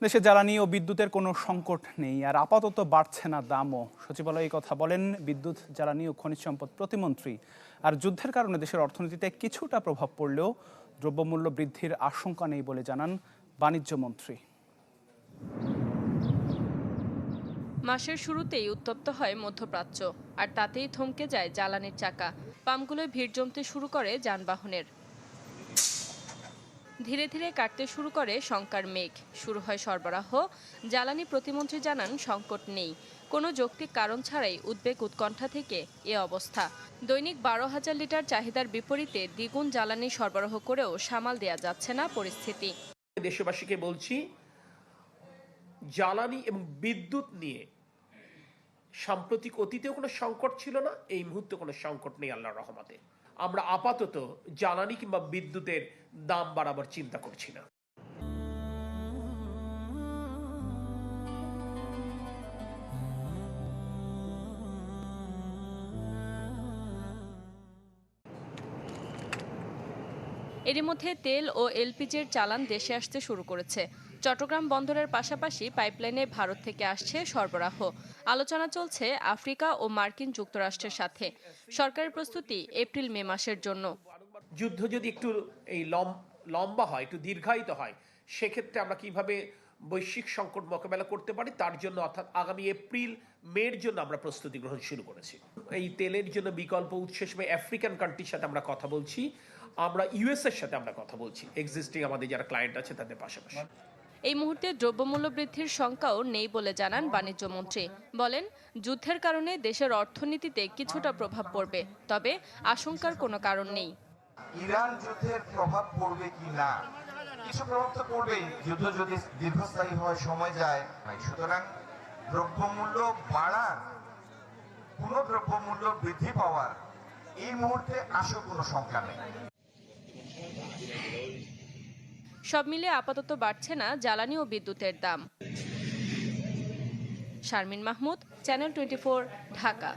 দেশে জ্বালানি ও বিদ্যুতের কোনো সংকট নেই, আর আপাতত বাড়ছে না দামও। সচিবালয়ে এই কথা বলেন বিদ্যুৎ, জ্বালানি ও খনিজ সম্পদ প্রতিমন্ত্রী। আর যুদ্ধের কারণে দেশের অর্থনীতিতে কিছুটা প্রভাব পড়লেও দ্রব্যমূল্য বৃদ্ধির আশঙ্কা নেই বলে জানান বাণিজ্য মন্ত্রী। মাসের শুরুতেই উত্তপ্ত হয় মধ্যপ্রাচ্য, আর তাতেই থমকে যায় জ্বালানির চাকা। পাম্পগুলোয় ভিড় জমতে শুরু করে যানবাহনের। ধীরে ধীরে কাটতে শুরু করে শঙ্কার মেঘ, শুরু হয় সরবরাহ। জ্বালানি প্রতিমন্ত্রী জানান সংকট নেই, কোনো যৌক্তিক কারণ ছাড়াই উদ্বেগ উৎকণ্ঠা থেকে এ অবস্থা। দৈনিক 12,000 লিটার চাহিদার বিপরীতে দ্বিগুণ জ্বালানি সরবরাহ করেও সামাল দেয়া যাচ্ছে না পরিস্থিতি। দেশবাসীকে বলছি, জ্বালানি এবং বিদ্যুৎ নিয়ে সাম্প্রতিক অতীতেও কোনো সংকট ছিল না, এই মুহূর্তে কোনো সংকট নেই আল্লাহর রহমতে। আমরা আপাতত জ্বালানি কিংবা বিদ্যুতের দাম বাড়াবার চিন্তা করছি না। এরই মধ্যে তেল ও এলপিজির চালান দেশে আসতে শুরু করেছে। চট্টগ্রাম বন্দরের পাশাপাশি পাইপলাইনে ভারত থেকে আসছে সরবরাহ। আলোচনা চলছে আফ্রিকা ও মার্কিন যুক্তরাষ্ট্রের সাথে। সরকারের প্রস্তুতি এপ্রিল মে মাসের জন্য। যুদ্ধ যদি একটু এই লম্বা হয়, একটু দীর্ঘায়িত হয়, সেক্ষেত্রে আমরা কিভাবে বৈশ্বিক সংকট মোকাবেলা করতে পারি তার জন্য, অর্থাৎ আগামী এপ্রিল মের জন্য আমরা প্রস্তুতি গ্রহণ শুরু করেছি। এই তেলের জন্য বিকল্প উৎস হিসেবে আফ্রিকান কান্ট্রির সাথে আমরা কথা বলছি, আমরা ইউএস এর সাথে আমরা কথা বলছি, এক্সিস্টিং আমাদের যারা ক্লায়েন্ট আছে তাদের পাশাপাশি। এই মুহূর্তে দ্রব্যমূল্য বৃদ্ধির শঙ্কাও নেই বলে জানান বাণিজ্য মন্ত্রী। বলেন, যুদ্ধের কারণে দেশের অর্থনীতিতে কিছুটা প্রভাব পড়বে, তবে আশঙ্কার কোনো কারণ নেই। ইরান যুদ্ধের প্রভাব পড়বে কি না, কিছু প্রভাব তো পড়বেই, যুদ্ধ যদি দীর্ঘস্থায়ী হয়, সময় যায়। সুতরাং দ্রব্যমূল্য বাড়ার, কোন দ্রব্যমূল্য বৃদ্ধি পাওয়ার এই মুহূর্তে আসলে কোনো শঙ্কা নেই। সব মিলে আপাতত বাড়ছে না জ্বালানি ও বিদ্যুতের দাম। শারমিন মাহমুদ, চ্যানেল 24, ঢাকা।